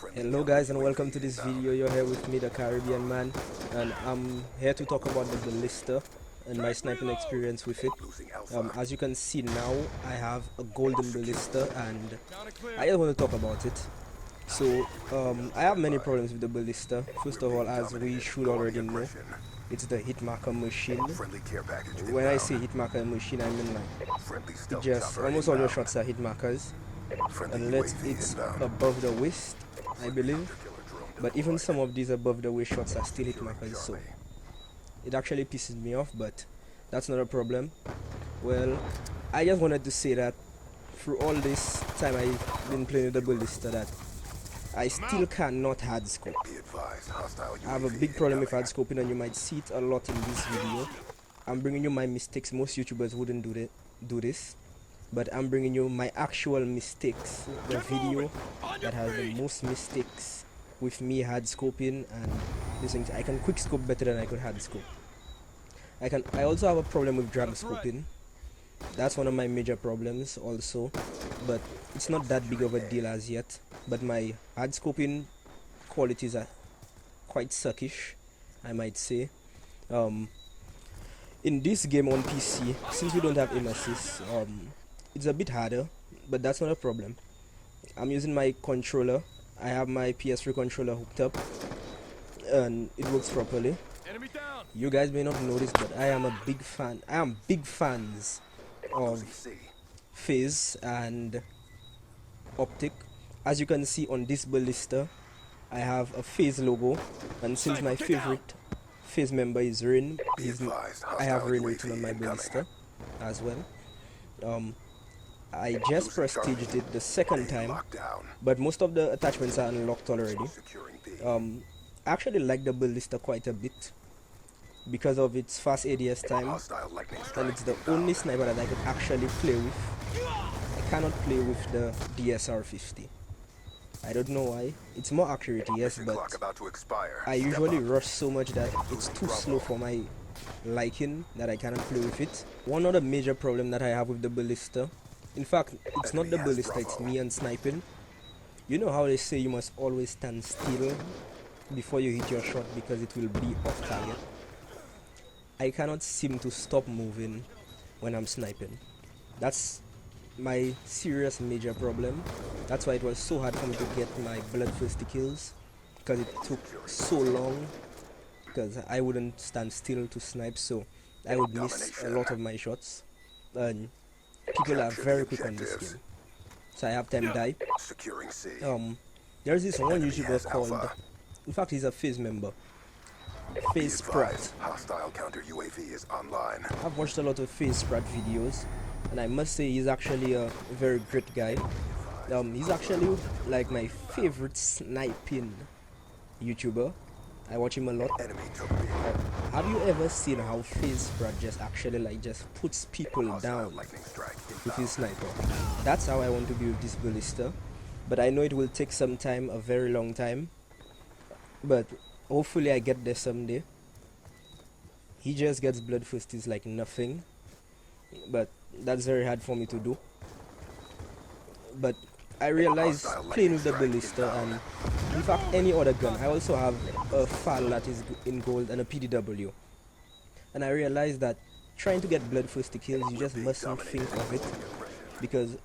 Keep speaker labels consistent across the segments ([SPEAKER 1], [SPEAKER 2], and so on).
[SPEAKER 1] Hello guys and welcome to this video. You're here with me, the Caribbean man, and I'm here to talk about the Ballista and my sniping experience with it. As you can see now, I have a golden Ballista and I just want to talk about it. So I have many problems with the Ballista. First of all, as we should already know, it's the hit marker machine. When I say hit marker machine, I mean like it just almost all your shots are hit markers unless it's above the waist, I believe. But even some of these above the waist shots are still hit markers, so it actually pisses me off, but that's not a problem. Well, I just wanted to say that through all this time I've been playing with the Ballista, that I still cannot hard scope. I have a big problem with hard scoping, and you might see it a lot in this video. I'm bringing you my mistakes. Most YouTubers wouldn't do this, but I'm bringing you my actual mistakes. The video that has the most mistakes with me hard scoping and listening. I can quick scope better than I could hard scope. I also have a problem with drag scoping. That's one of my major problems also, but it's not that big of a deal as yet. But my hard scoping qualities are quite suckish, I might say. In this game on PC, since we don't have aim assist, it's a bit harder, but that's not a problem. I'm using my controller. I have my PS3 controller hooked up and it works properly. You guys may not know this, but I am big fans of phase and optic. As you can see on this Ballista, I have a phase logo, and since my favorite phase member is Rain, I have Rain written on my Ballista as well. I just prestiged it the second time, but most of the attachments are unlocked already. I actually like the Ballista quite a bit because of its fast ADS time, and it's the only sniper that I could actually play with. I cannot play with the DSR 50. I don't know why. It's more accurate, yes, but I usually rush so much that it's too slow for my liking that I cannot play with it. One other major problem that I have with the Ballista, in fact, it's not the Ballista, it's me and sniping. You know how they say you must always stand still before you hit your shot because it will be off target? I cannot seem to stop moving when I'm sniping. That's my serious major problem. That's why it was so hard for me to get my bloodthirsty kills, because it took so long, because I wouldn't stand still to snipe, so I would miss a lot of my shots, and people are very quick on this game, so I have time die. There's this one YouTuber called, in fact he's a phase member, Phase Sprat. I've watched a lot of Phase Sprat videos, and I must say he's actually a very great guy. He's actually like my favorite sniping YouTuber. I watch him a lot. Have you ever seen how Phase Sprat just puts people down with his sniper? That's how I want to be with this Ballista, but I know it will take some time, a very long time, but hopefully I get there someday. He just gets bloodthirsty like nothing, but that's very hard for me to do. But I realized playing with the Ballista, and in fact any other gun, I also have a FAL that is in gold and a PDW, and I realized that trying to get bloodthirsty kills, you just mustn't think of it, because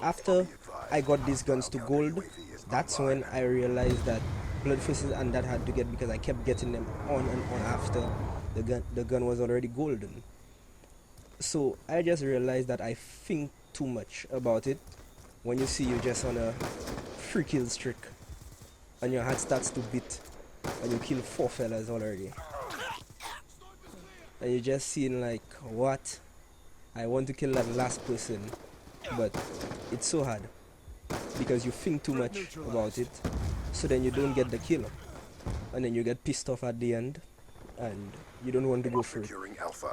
[SPEAKER 1] after I got these guns to gold, that's when I realized that bloodthirsty and that hard to get, because I kept getting them on and on after the gun was already golden. So I just realized that I think too much about it. When you see you just on a 3 kill streak and your heart starts to beat and you kill 4 fellas already, and you're just seeing like, what? I want to kill that last person, but it's so hard because you think too much about it, so then you don't get the kill, and then you get pissed off at the end and you don't want to go through it.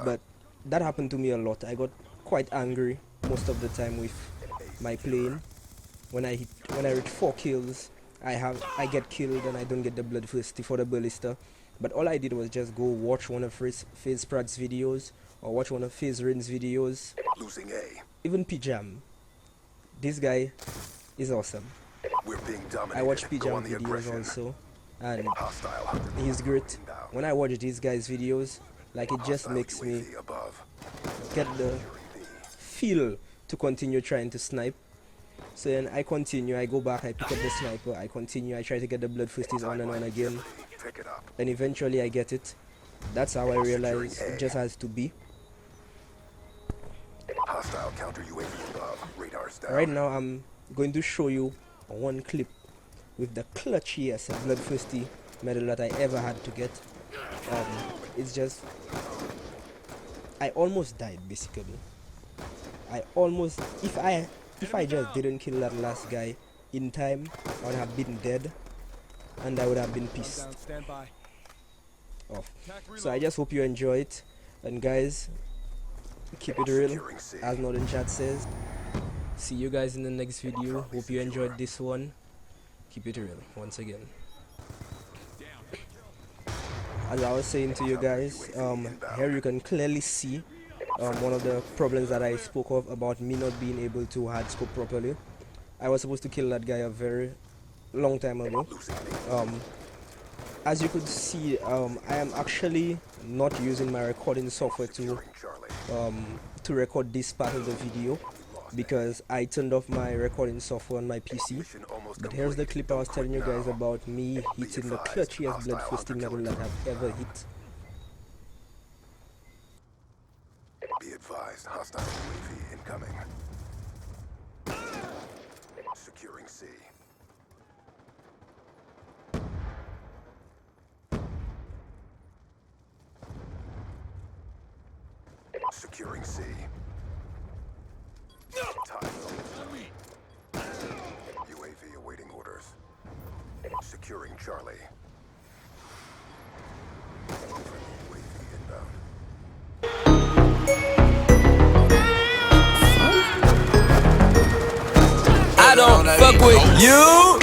[SPEAKER 1] But that happened to me a lot. I got quite angry most of the time with my playing. When I reach 4 kills, I get killed and I don't get the bloodthirsty for the Ballista. But all I did was just go watch one of Phase Sprat's videos, or watch one of Phase Rain's videos. Even Pijam. This guy is awesome.
[SPEAKER 2] We're being
[SPEAKER 1] I
[SPEAKER 2] dominated.
[SPEAKER 1] watch
[SPEAKER 2] Go
[SPEAKER 1] Pijam
[SPEAKER 2] on the
[SPEAKER 1] videos
[SPEAKER 2] aggression.
[SPEAKER 1] also, and
[SPEAKER 2] Hostile.
[SPEAKER 1] he's great.
[SPEAKER 2] Inbound.
[SPEAKER 1] When I watch these guys' videos, like it just
[SPEAKER 2] Hostile
[SPEAKER 1] makes me
[SPEAKER 2] UAV above.
[SPEAKER 1] get the
[SPEAKER 2] Securing B.
[SPEAKER 1] feel to continue trying to snipe. So then I continue, I go back, I pick up the sniper, I continue, I try to get the bloodthisties on and on again,
[SPEAKER 2] Pick it up.
[SPEAKER 1] and eventually I get it. That's how I realize
[SPEAKER 2] Securing A.
[SPEAKER 1] it just has to be.
[SPEAKER 2] Hostile counter UAV above. Radar's down.
[SPEAKER 1] Right now I'm going to show you one clip with the clutchiest bloodthisty medal that I ever had to get. It's just, I almost died basically. I almost, if I just didn't kill that last guy in time, I would have been dead, and I would have been pissed off. So I just hope you enjoy it, and guys, keep it real,
[SPEAKER 2] Securing C.
[SPEAKER 1] as Northern Chat says. See you guys in the next video. Hope you enjoyed this one. Keep it real once again. As I was saying to you guys, here you can clearly see one of the problems that I spoke of about me not being able to hard scope properly. I was supposed to kill that guy a very long time ago. As you could see, I am actually not using my recording software to record this part of the video, because I turned off my recording software on my PC. But here's the clip I was telling you guys about me hitting the clutchiest bloodthisty medal that I've ever hit.
[SPEAKER 2] Be advised, hostile UAV incoming. Securing C. Securing C. Time UAV awaiting orders. Securing Charlie. UAV inbound.
[SPEAKER 3] I don't fuck with you.